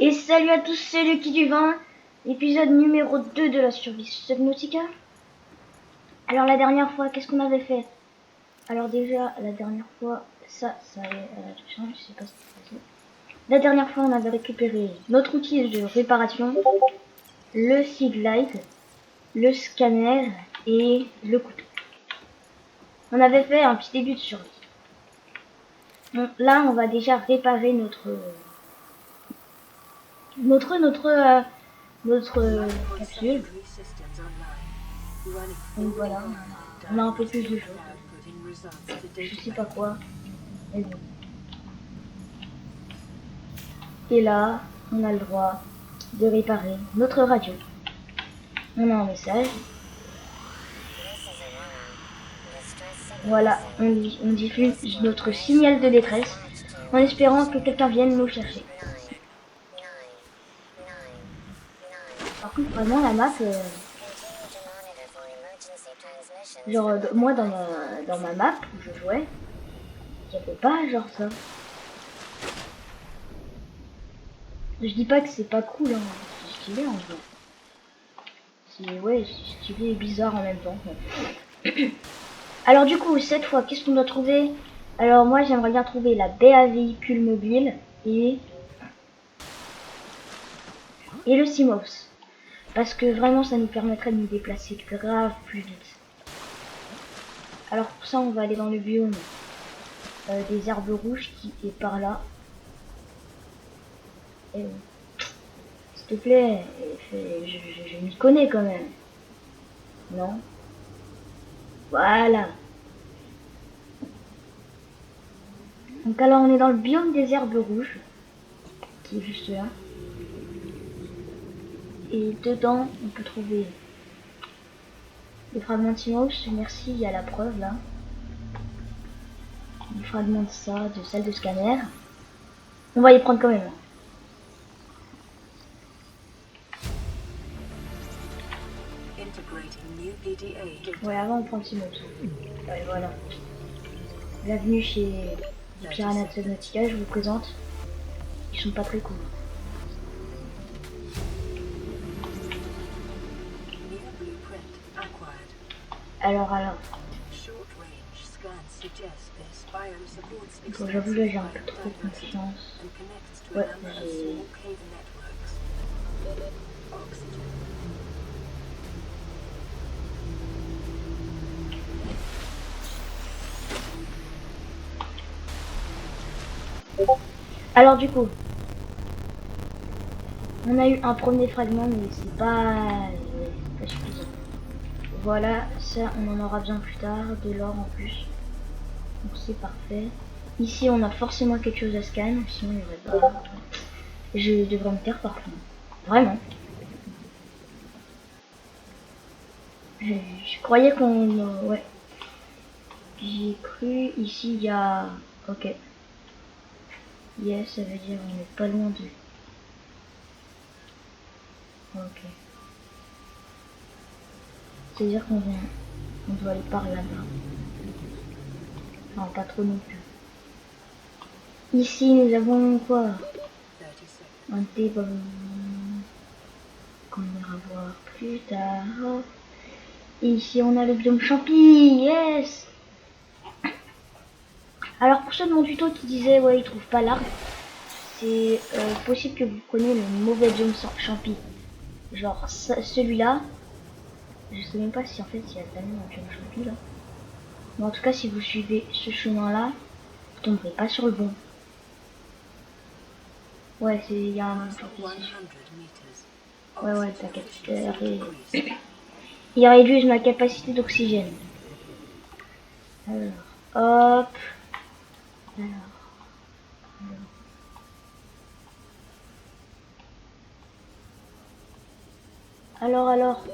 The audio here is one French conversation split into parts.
Et salut à tous, c'est Lucky du vin, épisode numéro 2 de la survie Subnautica. Alors la dernière fois, qu'est-ce qu'on avait fait? Alors déjà, la dernière fois, ça change, je sais pas ce que c'est. La dernière fois, on avait récupéré notre outil de réparation, le Seedlight, le scanner et le couteau. On avait fait un petit début de survie. Bon, là, on va déjà réparer notre capsule. Donc voilà, on a un peu plus de choses. Je sais pas quoi. Mais bon. Et là, on a le droit de réparer notre radio. On a un message. Voilà, on diffuse notre signal de détresse en espérant que quelqu'un vienne nous chercher. Par contre, vraiment, la map, genre, moi dans ma map où je jouais, il n'y avait pas genre ça. Je dis pas que c'est pas cool, hein. C'est stylé en vrai. C'est stylé et bizarre en même temps. Alors du coup, cette fois, qu'est-ce qu'on doit trouver? Alors moi, j'aimerais bien trouver la baie à véhicule mobile et le Simos. Parce que vraiment, ça nous permettrait de nous déplacer grave plus vite. Alors pour ça, on va aller dans le biome des herbes rouges qui est par là. Et s'il te plaît, je m'y connais quand même. Non? Voilà. Donc alors on est dans le biome des herbes rouges, qui est juste là. Et dedans, on peut trouver des fragments de Simos. Merci, il y a la preuve là. Des fragments de ça, de celle de scanner. On va y prendre quand même. Ouais, avant on prend le Simos. Ouais, voilà. Bienvenue chez les Piranha de Subnautica, je vous présente. Ils sont pas très cool. Alors. Bon, j'avoue, là j'ai un peu trop confiance. Ouais, j'ai... Alors du coup, on a eu un premier fragment, mais c'est pas suffisant. Voilà, ça on en aura besoin plus tard, de l'or en plus. Donc c'est parfait. Ici on a forcément quelque chose à scan, sinon il n'y aurait pas... Je devrais me taire parfois. Vraiment. Je croyais qu'on... ouais. J'ai cru, ici il y a... Ok. Yes, ça veut dire on est pas loin de... Ok. C'est-à-dire qu'on doit aller par là-bas. Non, pas trop non plus. Ici, nous avons quoi? Un débat qu'on ira voir plus tard. Et ici, on a le biome champi. Yes! Alors, pour ceux de mon tuto qui disaient, ouais, ils trouvent pas l'arbre, c'est possible que vous preniez le mauvais biome champi. Genre, celui-là, je sais même pas si en fait il y a tellement un biome champi là. Mais en tout cas, si vous suivez ce chemin-là, vous tomberez pas sur le bon. Ouais, il y a un... Ouais, t'inquiète. Il réduit ma capacité d'oxygène. Alors, hop. Alors.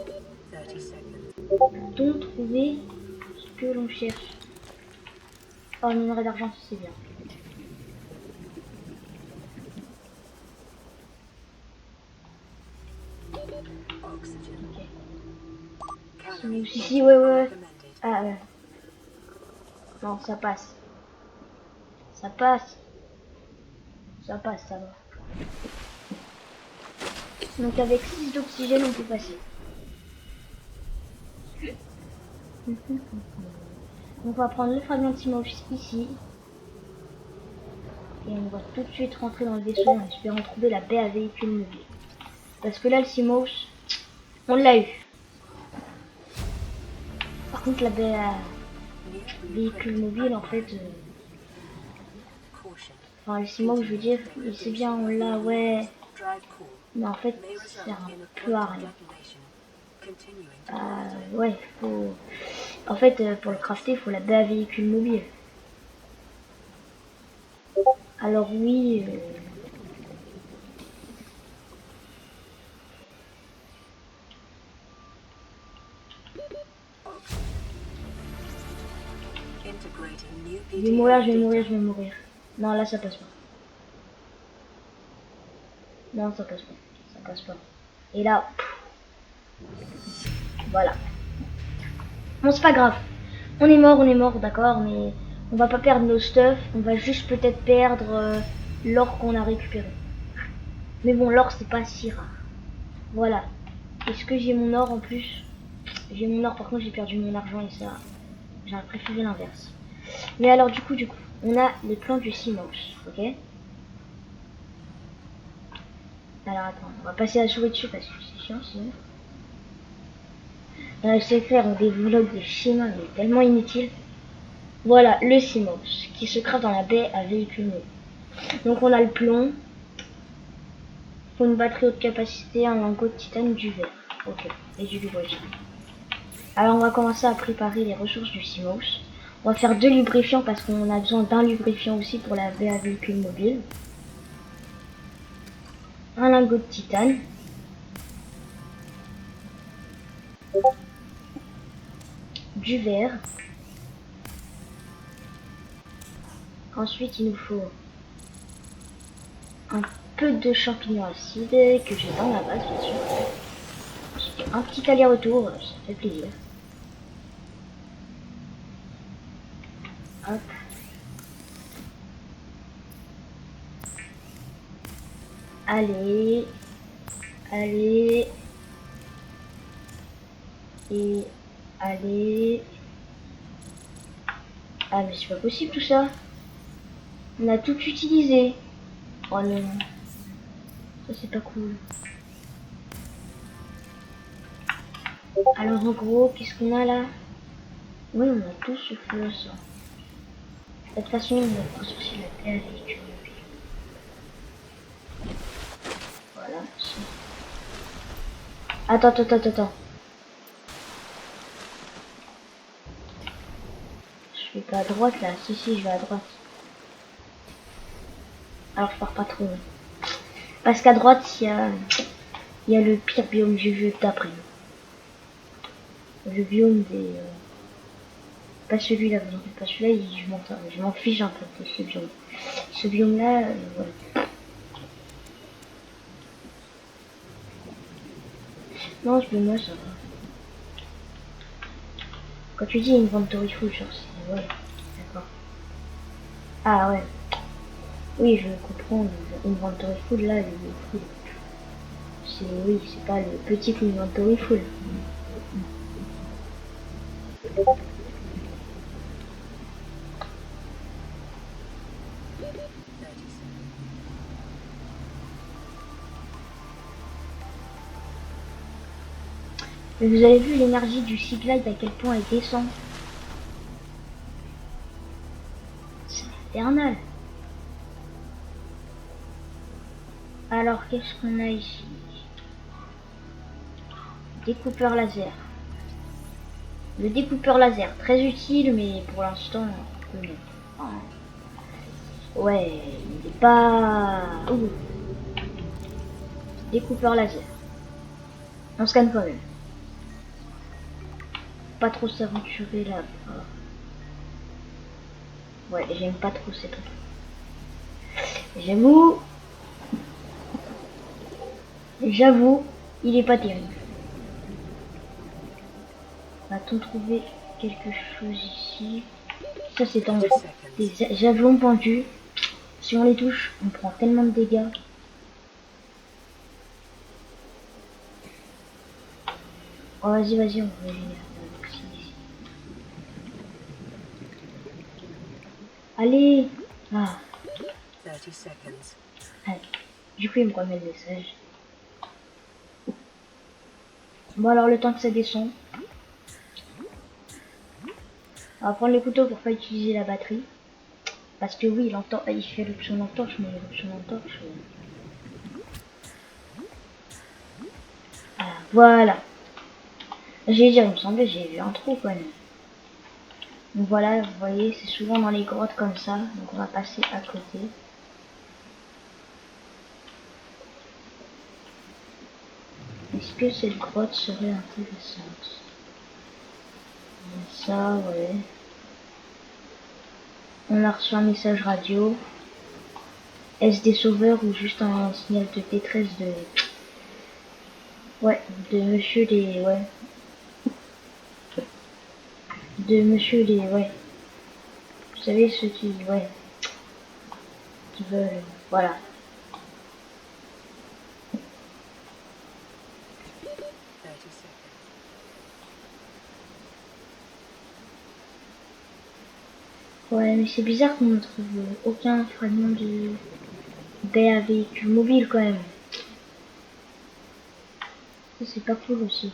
Peut-on trouver ce que l'on cherche? Oh, le minerai d'argent, c'est bien. Ok. Ici, ouais. Ah, non, ça passe. Ça va. Donc avec 6 d'oxygène, on peut passer. On va prendre le fragment de Simos ici. Et on va tout de suite rentrer dans le vaisseau en espérant trouver la baie à véhicule mobile. Parce que là, le Simos, on l'a eu. Par contre, la baie à véhicule mobile, en fait... Enfin, le Simos, je veux dire, c'est bien, on l'a, ouais. Mais en fait, ça sert un peu à rien. Ouais, faut... En fait, pour le crafter, il faut la baie à véhicule mobile. Alors oui... Je vais mourir, je vais mourir, je vais mourir. Non, là, ça passe pas. Non, ça passe pas. Ça passe pas. Et là... Voilà. Bon, c'est pas grave. On est mort, d'accord, mais on va pas perdre nos stuff. On va juste peut-être perdre l'or qu'on a récupéré. Mais bon, l'or, c'est pas si rare. Voilà. Est-ce que j'ai mon or en plus? J'ai mon or, par contre, j'ai perdu mon argent et ça... J'aurais préféré l'inverse. Mais alors, du coup, on a les plans du Simos, ok? Alors, attends, on va passer la souris dessus parce que c'est chiant, sinon. C'est clair, on développe des schémas, mais tellement inutiles. Voilà, le Simos, qui se craft dans la baie à véhicule. Donc, on a le plomb. Faut une batterie haute capacité, un lingot de titane, du verre. Ok, et du lubrifiant. Alors, on va commencer à préparer les ressources du Simos. On va faire 2 lubrifiants parce qu'on a besoin d'un lubrifiant aussi pour la baie à véhicule mobile. Un lingot de titane. Du verre. Ensuite, il nous faut un peu de champignons acides que j'ai dans la base, bien sûr. Ensuite, un petit aller-retour, ça fait plaisir. Hop. Allez. Allez. Et allez. Ah mais c'est pas possible tout ça. On a tout utilisé. Oh non. Ça c'est pas cool. Alors en gros, qu'est-ce qu'on a là? Oui, on a tout ce feu ça. De toute façon, on va construire la terre avec. Voilà. Attends. Je vais pas à droite là. Si, je vais à droite. Alors je pars pas trop loin. Parce qu'à droite, il y a le pire biome du jeu d'après. Le biome des... Pas celui-là, vous en faites pas celui-là, je m'en fiche un peu de ce biome. Ce biome-là, voilà. Non, ce biome-là, ça va. Quand tu dis inventory full, genre, c'est... Ouais, d'accord. Ah ouais. Oui, je comprends, inventory full, là, le full. Oui, c'est pas le petit inventory full. Mais vous avez vu l'énergie du Seaglide à quel point elle descend? C'est infernal. Alors qu'est-ce qu'on a ici? Découpeur laser. Le découpeur laser, très utile, mais pour l'instant, ouais, il n'est pas... Ouh. Découpeur laser. On scanne quand même. Pas trop s'aventurer là. Ouais, j'aime pas trop ces trucs. J'avoue, il est pas terrible. Va-t-on trouver quelque chose ici? Ça c'est en des javelons pendus. Si on les touche, on prend tellement de dégâts. Oh, vas-y, vas-y, on va aller. Allez. Ah, 30 seconds. allez. Du coup, il me remet le message. Bon, alors, le temps que ça descend, on va prendre le couteau pour pas utiliser la batterie. Parce que oui, il fait l'option d'entorche, mais l'option d'entorche... Ah, voilà. J'ai dit, il me semblait, j'ai vu un trou quand même. Donc voilà, vous voyez, c'est souvent dans les grottes comme ça. Donc on va passer à côté. Est-ce que cette grotte serait intéressante? Ça, ouais. On a reçu un message radio. Est-ce des sauveurs ou juste un signal de détresse de... Ouais, de monsieur les... Ouais. De monsieur les... Ouais. Vous savez, ceux qui... Ouais. Qui veulent... Voilà. 30 seconds. Ouais, mais c'est bizarre qu'on ne trouve aucun fragment de baie à véhicule mobile quand même. Ça, c'est pas cool aussi.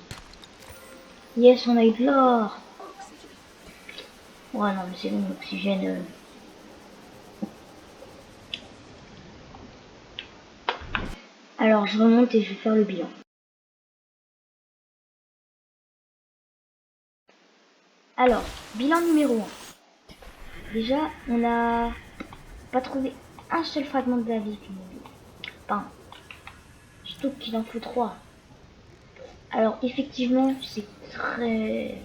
Yes, on a eu de l'or. Oxygen. Ouais, non, mais c'est bon, l'oxygène. Alors, je remonte et je vais faire le bilan. Alors, bilan numéro 1. Déjà, on n'a pas trouvé un seul fragment de la véhicule mobile. Enfin, surtout qu'il en faut 3. Alors, effectivement, c'est très...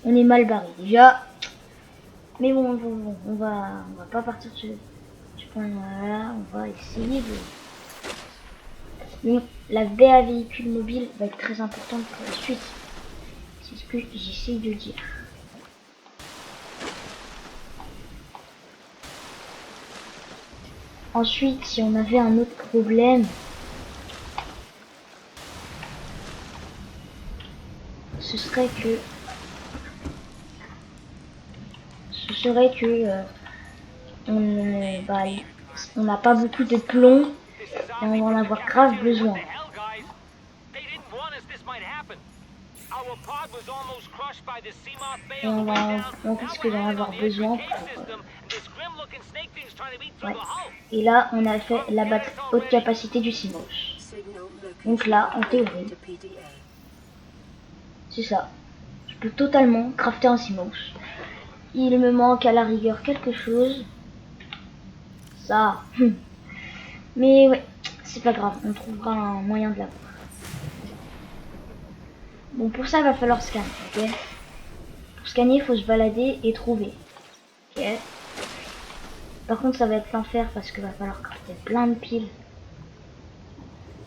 On est mal barré déjà. Mais bon, on va pas partir de ce point-là. On va essayer de... Donc, la baie à véhicule mobile va être très importante pour la suite. C'est ce que j'essaie de dire. Ensuite, si on avait un autre problème, ce serait que on n'a pas beaucoup de plomb et on va en avoir grave besoin. Et on risque d'en avoir besoin pour... ouais. Et là, on a fait la batterie haute capacité du CMOS. Signal Donc located là, en according théorie, to PDA. c'est ça. Je peux totalement crafter un CMOS. Il me manque à la rigueur quelque chose. Ça. Mais ouais, c'est pas grave, on trouvera un moyen de l'avoir. Bon, pour ça, il va falloir scanner, ok? Pour scanner, il faut se balader et trouver. Ok. Par contre, ça va être l'enfer parce qu'il va falloir crafter plein de piles.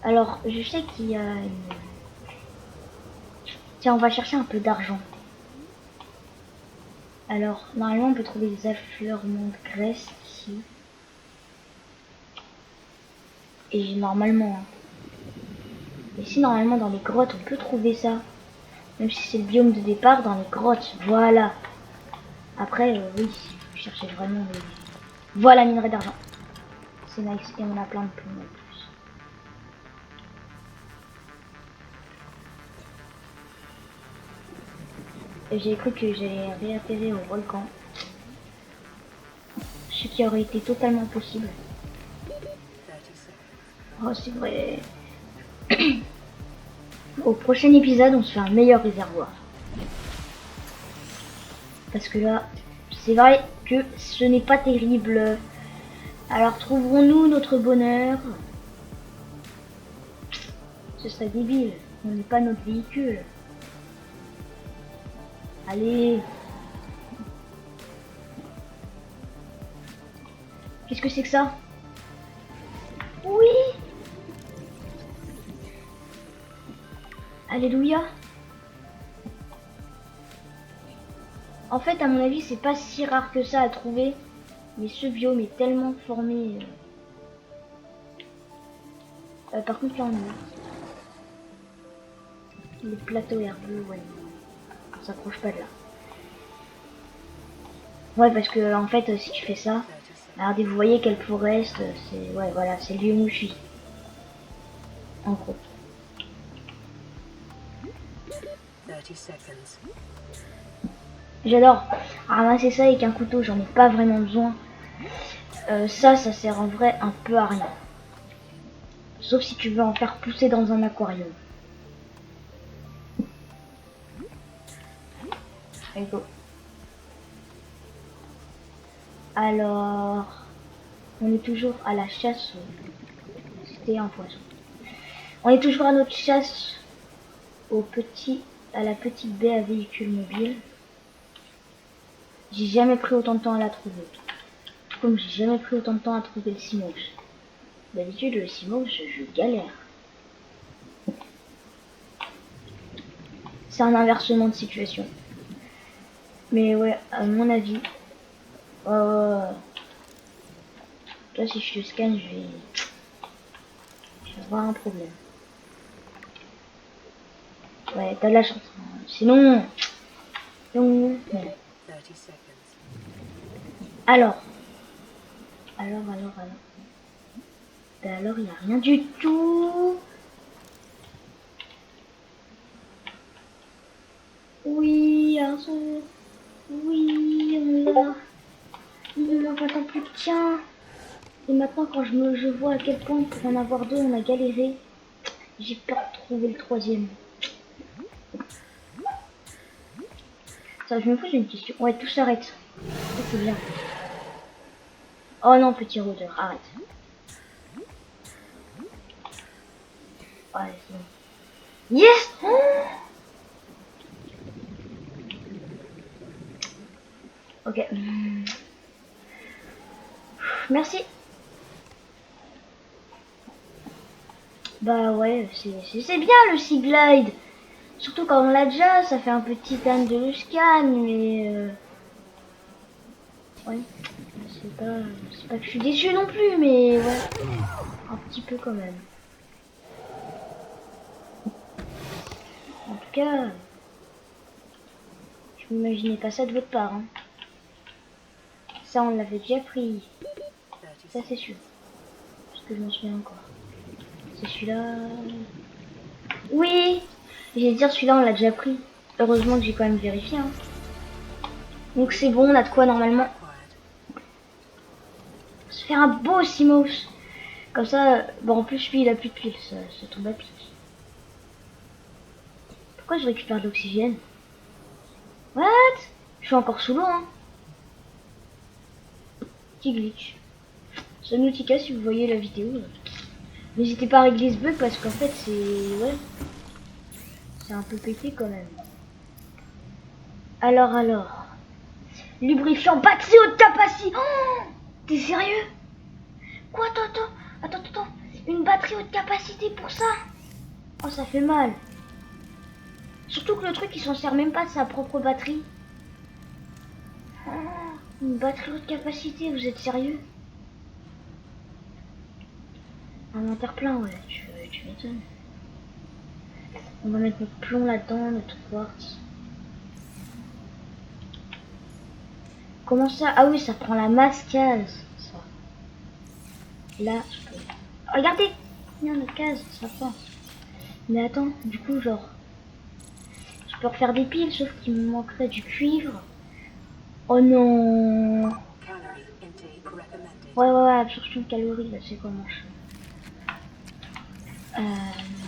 Alors, je sais qu'il y a une... Tiens, on va chercher un peu d'argent. Alors, normalement, on peut trouver des affleurements de graisse ici. Et normalement... Ici, normalement, dans les grottes, on peut trouver ça. Même si c'est le biome de départ, dans les grottes. Voilà. Après, oui, je cherchais vraiment les... Voilà, minerai d'argent. C'est nice. Et on a plein de plomb en plus. Et j'ai cru que j'allais réatterrir au volcan. Ce qui aurait été totalement possible. 30 seconds. Oh, c'est vrai. Au prochain épisode, on se fait un meilleur réservoir. Parce que là, c'est vrai que ce n'est pas terrible. Alors, trouverons-nous notre bonheur? Ce serait débile. On n'est pas notre véhicule. Allez. Qu'est-ce que c'est que ça? Oui. Alléluia. En fait, à mon avis, c'est pas si rare que ça à trouver. Mais ce biome est tellement formé. Par contre, là, on est... Les plateaux herbeux, ouais. On s'approche pas de là. Ouais, parce que en fait, si tu fais ça, 30 seconds. regardez, vous voyez quelle forest, c'est, ouais, voilà, c'est le lieu où je suis. En gros. 30 seconds. J'adore ramasser ça avec un couteau, j'en ai pas vraiment besoin. Ça sert en vrai un peu à rien. Sauf si tu veux en faire pousser dans un aquarium. Allez, go. Alors, on est toujours à la chasse. C'était un poisson. On est toujours à notre chasse à la petite baie à véhicule mobile. J'ai jamais pris autant de temps à la trouver. Tout comme j'ai jamais pris autant de temps à trouver le Simos. D'habitude, le Simos, je galère. C'est un inversement de situation. Mais ouais, à mon avis, là si je te scanne, je vais avoir un problème. Ouais, t'as de la chance. Sinon, ouais. 30 seconds. Alors, ben alors, il n'y a rien du tout. Oui, Arthur. Oui, on est là. Il ne manque un temps plus que tien. Et maintenant, quand je vois à quel point pour en avoir deux, on a galéré, j'ai peur de trouver le troisième. Ça, je me pose une question. Ouais, tout s'arrête. Ça, c'est bien. Oh non, petit rôdeur, arrête. Ouais, c'est bon. Yes! Oh, ok. Merci. Bah ouais, c'est bien le Sea Glide. Surtout quand on l'a déjà, ça fait un petit âne de le scan, mais ouais, c'est pas que je suis déçu non plus, mais ouais, un petit peu quand même. En tout cas, je m'imaginais pas ça de votre part. Hein. Ça, on l'avait déjà pris. 30 Ça, c'est sûr. Parce que je m'en souviens encore. C'est celui-là. Oui! J'allais dire, celui-là, on l'a déjà pris. Heureusement que j'ai quand même vérifié. Hein. Donc c'est bon, on a de quoi normalement required. se faire un beau Simos. Comme ça, bon, en plus, lui, il a plus de piles. Ça tombe à pic. Pourquoi je récupère de l'oxygène? What? Je suis encore sous l'eau, hein. Petit glitch. Subnautica, si vous voyez la vidéo, n'hésitez pas à régler ce bug parce qu'en fait, c'est... Ouais. C'est un peu pété quand même. Alors. Lubrifiant batterie haute capacité. Oh, t'es sérieux? Quoi, attends. Une batterie haute capacité pour ça? Oh, ça fait mal. Surtout que le truc, il s'en sert même pas de sa propre batterie. Oh, une batterie haute capacité, vous êtes sérieux? Inventaire plein, ouais, tu m'étonnes. On va mettre notre plomb là-dedans, notre quartz. Comment ça? Ah oui, ça prend la masse case, ça. Là, je peux... Regardez! Il y a notre case, ça prend. Mais attends, du coup, genre... Je peux refaire des piles, sauf qu'il me manquerait du cuivre. Oh non! Calorie intake recommended. Ouais, absorption de calories, là, c'est comment je fais.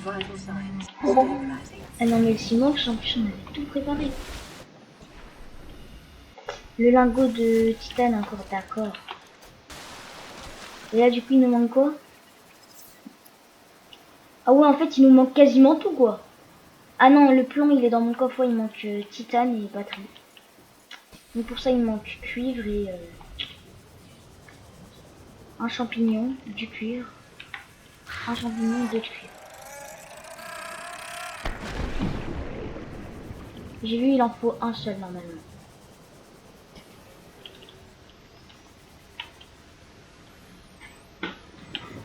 Vital signs stabilizing. Ah non, mais le ciment, en plus, on avait tout préparé. Le lingot de titane, encore d'accord. Et là, du coup, il nous manque quoi? Ah ouais, en fait, il nous manque quasiment tout, quoi. Ah non, le plomb, il est dans mon coffre. Ouais, il manque titane et batterie. Donc pour ça, il manque cuivre et un champignon, du cuivre. Un champignon, de cuivre. J'ai vu, il en faut un seul, normalement.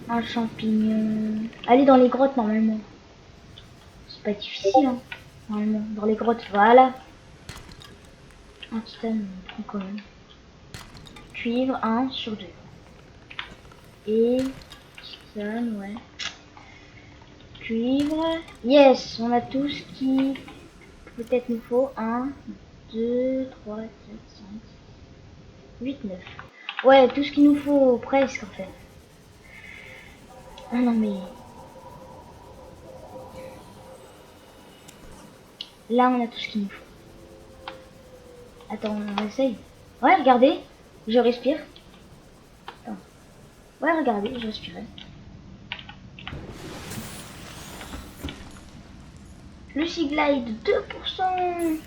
Un champignon. Allez dans les grottes, normalement. C'est pas difficile, hein. Normalement, dans les grottes, voilà. Un titane, on prend quand même. Cuivre, 1 sur 2. Et titane, ouais. Cuivre. Yes, on a tout ce qui peut-être nous faut. 1, 2, 3, 4, 5, 8, 9. Ouais, tout ce qu'il nous faut presque en fait. Ah non mais... Là on a tout ce qu'il nous faut. Attends, on essaye. Ouais, regardez. Je respire. Attends. Ouais, regardez, je respirais. Le Seaglide, 2%.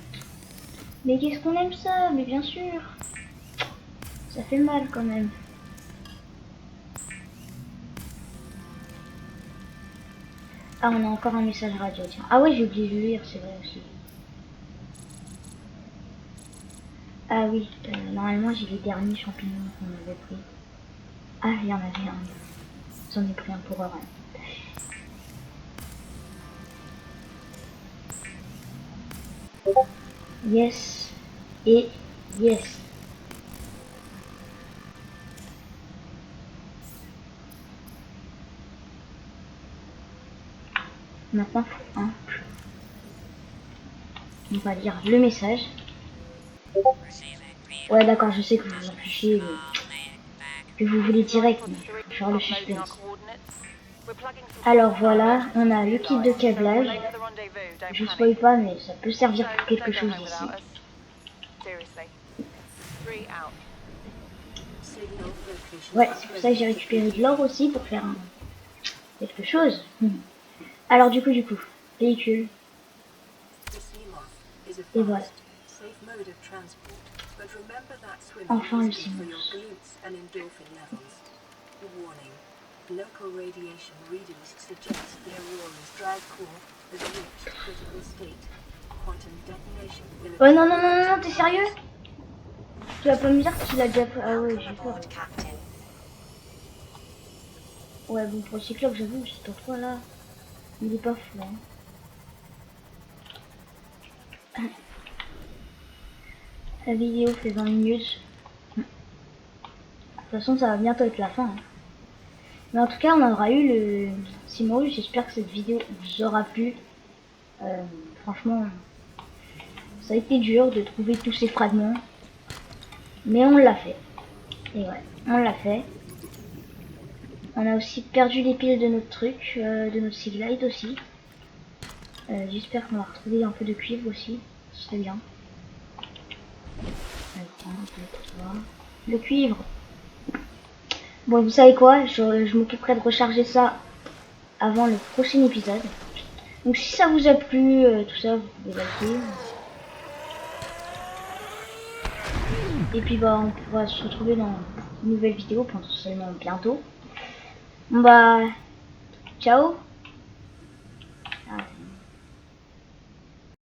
Mais qu'est-ce qu'on aime ça? Mais bien sûr. Ça fait mal quand même. Ah, on a encore un message radio, tiens. Ah ouais, j'ai oublié de le lire, c'est vrai aussi. Ah oui, normalement j'ai les derniers champignons qu'on avait pris. Ah, il y en avait un. J'en ai pris un pour rien. Yes. Et yes. Maintenant, faut un. On va lire le message. Ouais, d'accord, je sais que vous vous en fichez, que vous voulez direct, mais faut faire le suspense. Alors voilà, on a le kit de câblage. Je spoil pas, mais ça peut servir pour quelque chose ici. Signal location. Ouais, c'est pour ça que j'ai récupéré de l'or aussi pour faire quelque chose. Alors du coup, véhicule. The Seamoth is a Et voilà. fast, safe mode of transport, but remember that swimming Enfin, le is good for your Seamoth. glutes and endorphin levels. Warning. Local radiation readings suggest the Aurora's drag core has reached critical state. Quantum detonation will Ouais, occur non, non, non, non, non, within t'es 2 sérieux? hours. Tu vas pas me dire qu'il a déjà fait... Ah ouais, j'ai peur. Captain. Ouais, bon, pour le cyclope, j'avoue, c'est pour toi, là. Il est pas fou, hein. La vidéo fait 20 minutes. De toute façon, ça va bientôt être la fin. Hein. Mais en tout cas, on aura eu le Simon. J'espère que cette vidéo vous aura plu. Franchement, ça a été dur de trouver tous ces fragments. Mais on l'a fait. Et ouais, on l'a fait. On a aussi perdu les piles de notre truc, de notre Seaglide aussi. J'espère qu'on va retrouver un peu de cuivre aussi. Ce serait bien. Attends, 2, 3. Le cuivre. Bon, vous savez quoi, je m'occuperai de recharger ça avant le prochain épisode. Donc si ça vous a plu, tout ça, vous pouvez liker. Et puis bah on pourra se retrouver dans une nouvelle vidéo potentiellement bientôt. Bon bah, ciao.